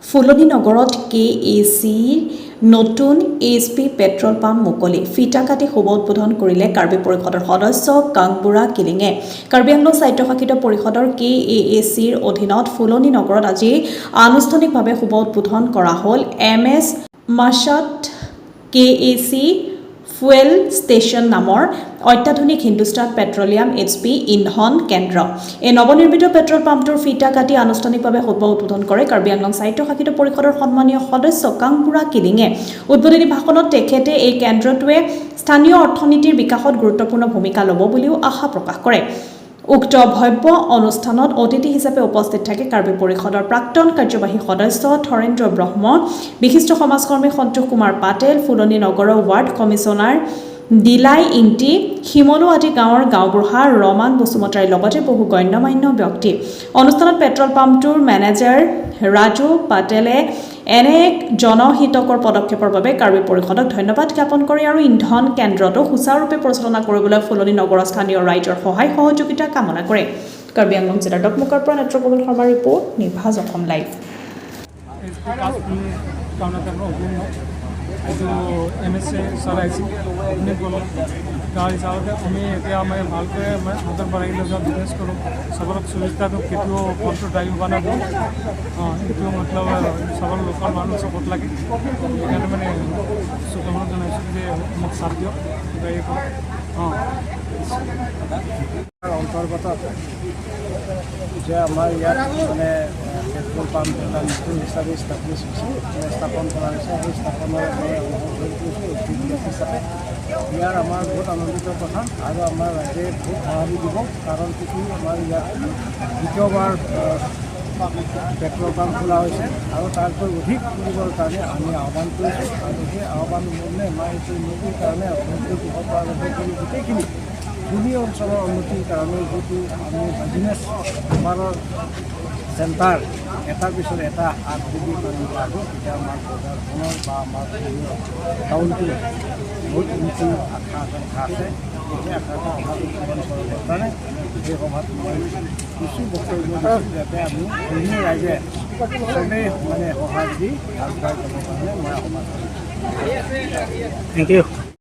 ফুলনি নগৰত KACৰ নতুন HP পেট্ৰল পাম্প মুকলি ফিটা কাটি শুভ উদ্বোধন কৰিলে কাৰ্বি পৰিষদৰ সদস্য কাংবুৰা কিলিঙে। কাৰ্বি আংলং স্বায়ত্তশাসিত পৰিষদৰ KAACৰ অধীনত ফুলনি নগৰত আজি আনুষ্ঠানিকভাৱে শুভ উদ্বোধন কৰা হ'ল MS মাছাত KAC ফুৱেল ষ্টেচন নামৰ অত্যাধুনিক হিন্দুস্তান পেট্ৰলিয়াম HP ইন্ধন কেন্দ্ৰ। এই নৱনিৰ্মিত পেট্ৰল পাম্পটোৰ ফিটা কাটি আনুষ্ঠানিকভাৱে শুভ উদ্বোধন কৰে কাৰ্বি আংলং স্বায়ত্তশাসিত পৰিষদৰ সন্মানীয় সদস্য কাংবুৰা কিলিঙে। উদ্বোধনী ভাষণত তেখেতে এই কেন্দ্ৰটোৱে স্থানীয় অৰ্থনীতিৰ বিকাশত গুৰুত্বপূৰ্ণ ভূমিকা ল'ব বুলিও আশা প্ৰকাশ কৰে। উক্ত ভব্য অনুষ্ঠানত অতিথি হিচাপে উপস্থিত থাকে কাৰ্বি পৰিষদৰ প্ৰাক্তন কাৰ্যবাহী সদস্য থৰেন্দ্ৰ ব্ৰহ্ম, বিশিষ্ট সমাজকৰ্মী সন্তোষ কুমাৰ পাটেল, ফুলনি নগৰৰ ৱাৰ্ড কমিছনাৰ দিলাই ইণ্টি, শিমলু আদি গাঁৱৰ গাঁওবুঢ়া ৰমান বসুমতাৰীৰ লগতে বহু গণ্যমান্য ব্যক্তি। অনুষ্ঠানত পেট্ৰল পাম্পটোৰ মেনেজাৰ ৰাজু পাটেলে এনে এক জনহিতকৰ পদক্ষেপৰ বাবে কাৰ্বি পৰিষদক ধন্যবাদ জ্ঞাপন কৰে আৰু ইন্ধন কেন্দ্ৰটো সুচাৰুৰূপে পৰিচালনা কৰিবলৈ ফুলনি নগৰৰ স্থানীয় ৰাইজৰ সহায় সহযোগিতা কামনা কৰে। কাৰ্বি আংলং জিলাৰ ডকমুকৰ পৰা নেত্ৰকমল শৰ্মাৰ ৰিপৰ্ট, নিৰ্ভাজ অসম লাইভ। जो MSA চলাইছে আপুনি গ'লোঁ গাঁও হিচাপতে আমি এতিয়া মানে ভালকৈ নতুন বনাই যোৱা বিজনেছ কৰোঁ চবক সুবিধাটো কেতিয়াও ফোনটো ড্ৰাইভ বনাব এইটো মতলব চবৰ লোকৰ মানুহ চবত লাগে সেইকাৰণে মানে শুভকামনা জনাইছোঁ যে মোক চাথ দিয়ক এই অন্তৰ্গত যে আমাৰ ইয়াত মানে পেট্ৰল পাম্প এটা নতুন হিচাপে স্থাপন কৰা হৈছে। সেই স্থাপনৰ হিচাপে ইয়াৰ আমাৰ বহুত আনন্দিত কথা আৰু আমাৰ ৰাইজে বহুত সঁহাৰি দিব, কাৰণ কি আমাৰ ইয়াত দ্বিতীয়বাৰ পেট্ৰল পাম্প খোলা হৈছে আৰু তাৰপৰা অধিক কৰিবৰ কাৰণে আমি আহ্বান কৰিছোঁ আৰু সেই আহ্বান মৰ্মে আমাৰ এইটো উন্নতিৰ কাৰণে অৰ্থনৈতিক দিশৰ পৰা আৰম্ভ কৰি গোটেইখিনি ভূমি অঞ্চলৰ উন্নতিৰ কাৰণে যিটো আমি বিজনেছ বেপাৰৰ চেণ্টাৰ এটাৰ পিছত এটা আগবাঢ়ি আমি লাগোঁ, তেতিয়া আমাৰ বজাৰখনৰ বা আমাৰ টাউনটো বহুত উন্নতি আশা আকাংক্ষা আছে। সেই আশা আকাংক্ষা কৰাৰ কাৰণে এই সভাত মই কিছু বক্তব্য দিছোঁ যাতে আমি বিভিন্ন ৰাইজে চবেই মানে সহায় দি আগবঢ়াই যাবৰ কাৰণে মই আহ্বান কৰিছোঁ। Thank U.